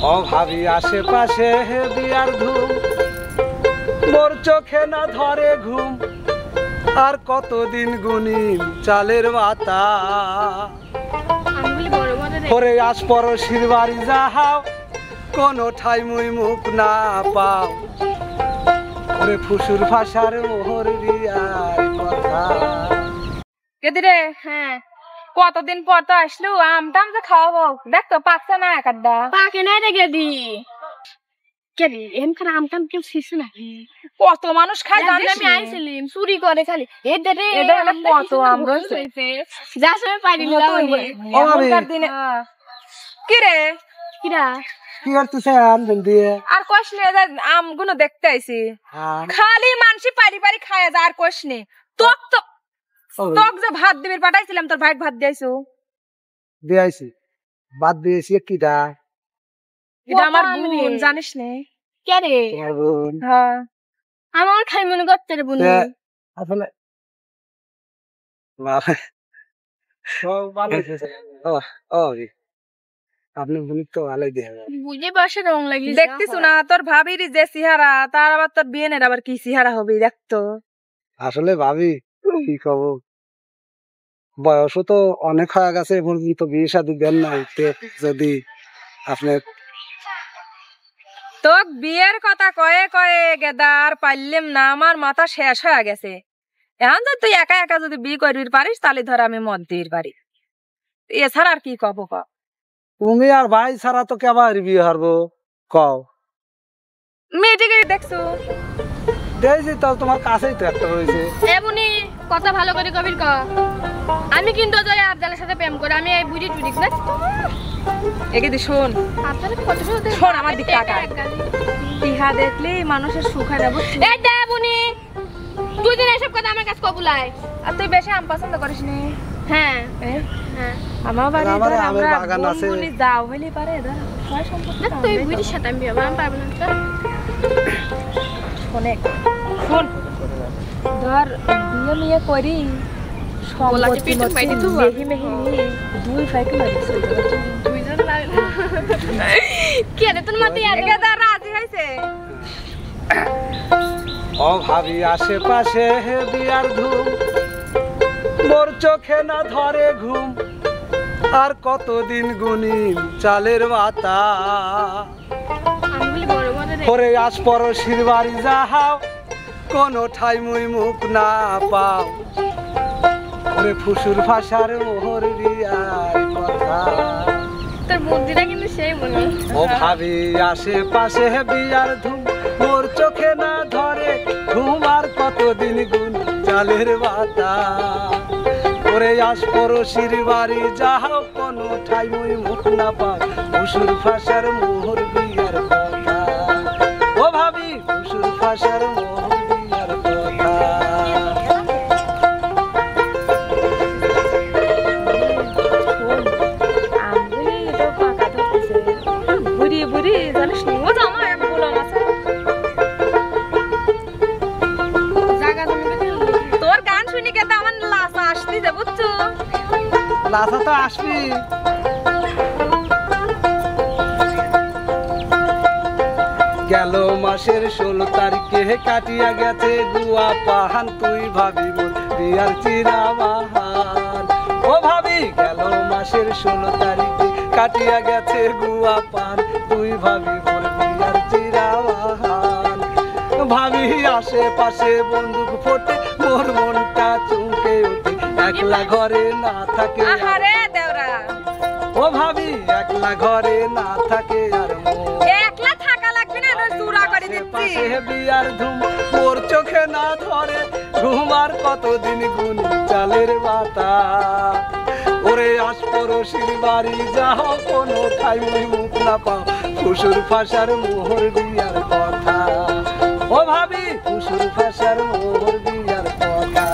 অভাবী আশেপাশে বিয়ার ধুম, মোর চোখে না ধরে ঘুম, আর কতদিন গুনি চালের বাতা। পরে আস পরশির বাড়ি যাহাও, কোনো ঠাই মুই মুখ না পাও, ওরে ফুসুর ভাষার মোহর বিয়ার কথা। কেদিরে হ্যাঁ কতদিন পর তো আসলো, আমটাম যে খাওয়াবো, দেখ তো পাকছে না একাড্ডা পাকে নাই রে গেদি কেদি এমখান আমটাম কেউ শিশু নাকি কত মানুষ খায় জানিস আমি আইছিলাম চুরি করে খালি এদের রে এটা কত আম রয়েছে যা সময় পাইনি এখনকার দিনে কি রে কিরা কি করতেছে আনবেন দিয়ে আর কোশ নে আমগুলো দেখতে আইছি খালি মানসি পারি পারি খায় যা আর কোশ নে তোক তো তোক যে ভাত দিবির পাঠাইছিলাম তোর ভাইক ভাত দিয়েছো দিয়েছি বাদ দিয়েছি কিটা এটা আমার বোন জানিস নে কে রে তোমার বোন হ্যাঁ আমার খাই মনে করতে রে বোন আসলে সব ভালো হয়েছে ও আপনি বোন তো ভালোই দেখে বুঝে বসে রং লাগলি দেখতিস না তোর ভাবির যে চেহারা তার আবার তোর বিয়েনের আবার কি চেহারা হবে দেখতো আসলে ভাবি কি খবর বয়সও তো অনেক হয়ে গেছে পর্যন্ত বিয়ে শাদী দেন নাই যদি আপনি তোক বিয়ের কথা কয়ে কয়ে গেদার পারলাম না আমার মাথা শেষ হয়ে গেছে এখন যদি তুই একা একা যদি বিয়ে করবি পারিস তাহলে ধর আমি মত দিই পারি এছাড়া আর কি কব ক তুমি আর ভাই ছাড়া তো কেবার বিয়ে হারবো কও মেয়েটিকে দেখছো দেখছি তাহলে তোমার কাছেই তো একটা রয়েছে এ বুনি কথা ভালো করে কবির ক আমি কিন্তু জয় আবদালের সাথে প্রেম করে আমি এই বুড়ি টুড়ি না একে দি শোন আপনার কত শোন আমার দিকে তাকায় ইহা দেখলে মানুষের সুখ হয় না বুঝছিস এই দে বুনি তুই দিন এসব কথা আমার কাছে কবুলাই আর তুই বেশি আম পছন্দ করিস নি হ্যাঁ হ্যাঁ আমার বাড়ি আমার ধর আমের আমরা বাগান আছে বুনবুনি যাও হইলে পারে ধর সয় সম্পত্তি না তুই বুড়ির সাথে আমি বিয়ে আমি পারবো না শোনে শোন ধর বিয়ে মিয়ে করি সম্পত্তি মেহি মেহি নিয়ে দুই ফাইকে মারিস দুইজন লাগলো কি রে তোর মাতে আর একেদার রাজি হইছে অভাবী আশেপাশে বিয়ার ধুম, মোর চোখে না ধরে ঘুম, আর কতদিন গুনি চালের বাতা। আমি বড় বড় রে পরে আস পরশির বাড়ি যাহাও, কোনো ঠাই মুই মুখ না পাও, ওরে ফুসুর ভাষার মোহর বিয়ার কথা। তোর বুদ্ধিটা কিন্তু সেই বলে ও ভাবি আশেপাশে বিয়ার ধুম, মোর চোখে না ধরে ঘুম, আর কতদিন গুন চালের বাতা। ওরে আস পরশির বাড়ি যাও, কোনো ঠাই মুই মুখ না পাও, ফুসুর ভাষার মোহর বিয়ার কথা। ও ভাবি ফুসুর ভাষার মোহর বিয়ার কথা। লাসা তো আসবি গেল মাসের 16 তারিখে কাটিয়া গেছে গুয়া পাহান, তুই ভাবি মোর বিয়ার চিরা বাহান। ও ভাবি গেল মাসের 16 তারিখে কাটিয়া গেছে গুয়া পান, তুই ভাবি মোর বিয়ার চিরা বাহান। ভাবি আশেপাশে বন্দুক ফোটে, মোর মনটা চুমকে ওঠে, একলা ঘরে না থাকে আহারে দেওরা ও ভাবি একলা ঘরে না থাকে আর একলা থাকা লাগবে না নয় চুরা করে দিচ্ছি পাশে বিয়ার ধুম, মোর চোখে না ধরে ঘুম, আর কতদিন গুন চালের বাতা। ওরে আস পরশির বাড়ি যাও, কোনো ঠাই মুই মুখ না পাও, ফুসুর ভাষার মোহর বিয়ার কথা। ও ভাবি ফুসুর ভাষার মোহর বিয়ার কথা।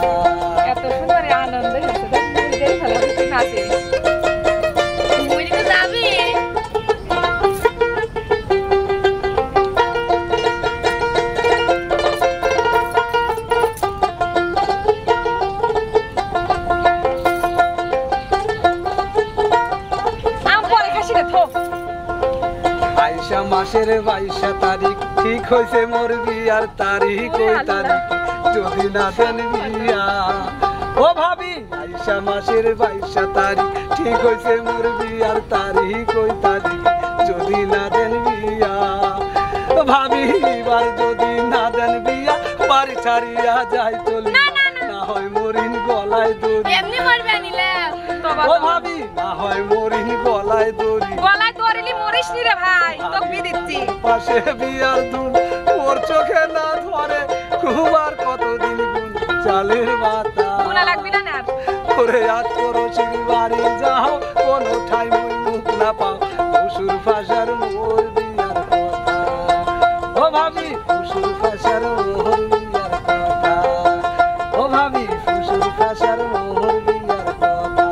এত সুন্দর আনন্দ হচ্ছে নাচে বুড়িকে যাবি আইসা মাসের 22 তারিখ ঠিক হয়েছে মোর বিয়ার তারিখ ওই তারিখ যদি না দেন বিয়া ও ভাবি আইসা মাসের 22 তারিখ ঠিক হয়েছে মোর বিয়ার তারিখ ওই তারিখ যদি না দেন বিয়া ভাবি এবার যদি না দেন বিয়া বাড়ি ছাড়িয়া যাই চলি না হয় মরিন গলায় দড়ি এমনি মারবে আনিলে ও ভাবি না হয় মরিন গলায় দড়ি গলায় দড়িলি মরিস নি রে ভাই তোকে বি দিচ্ছি পাশে বিয়ার দুল ওর চোখে না ধরে কুমার কতদিন গুণ চালের মাথা গুনা লাগবি না আর ওরে আজ করো সিঁড়ি বাড়ি যাও কোনো ঠাই মুই মুখ না পাও পশুর ফাঁসার মোর বিয়ার কথা ও ভাবি পশুর ফাঁসার মোর বিয়ার কথা ও ভাবি পশুর ফাঁসার মোর বিয়ার কথা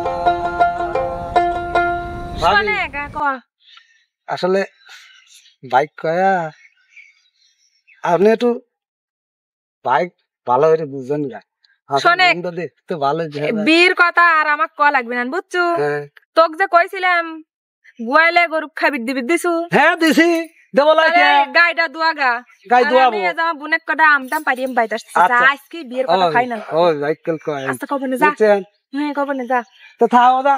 ভাবি শোনে গা ক আসলে বাইক কয়া আপনি একটু বাইক ভালো করে বুঝবেন গা শোনে। দেখতে ভালো বীর কথা আর আমাক ক লাগবে না বুঝছু তোক যে কইছিলাম গোয়ালে গরু খাবি দিবি দিছু হ্যাঁ দিছি দেবো লাগে গাইটা দুয়াগা গাই দুয়াবো আমি যা বুনেক কটা আমটাম পারিম বাইতাস আচ্ছা। আজকে বিয়ের কথা খাই না ও সাইকেল কয় আচ্ছা কবে না যা বুঝছেন হ্যাঁ কবে না যা তো থাও দা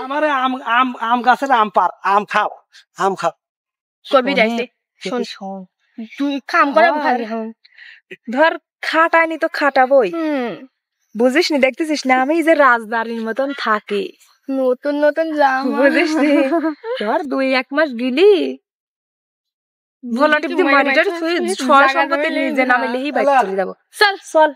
আমারে আম আম আম গাছের আম পার আম খাও আম খাও কবি যাইছে শোন তুই কাম করে ভালো ধর খাটাইনি তো খাটাবই বুঝিস নি দেখতেছিস না আমি যে রাজদারির মতন থাকি নতুন নতুন জামা বুঝিস নি ধর 2-1 মাস গিলি ভোলা টিপ দিয়ে মারিটার ছয় সম্পত্তি নিজে নামে লিহি বাইক চলে যাবো চল চল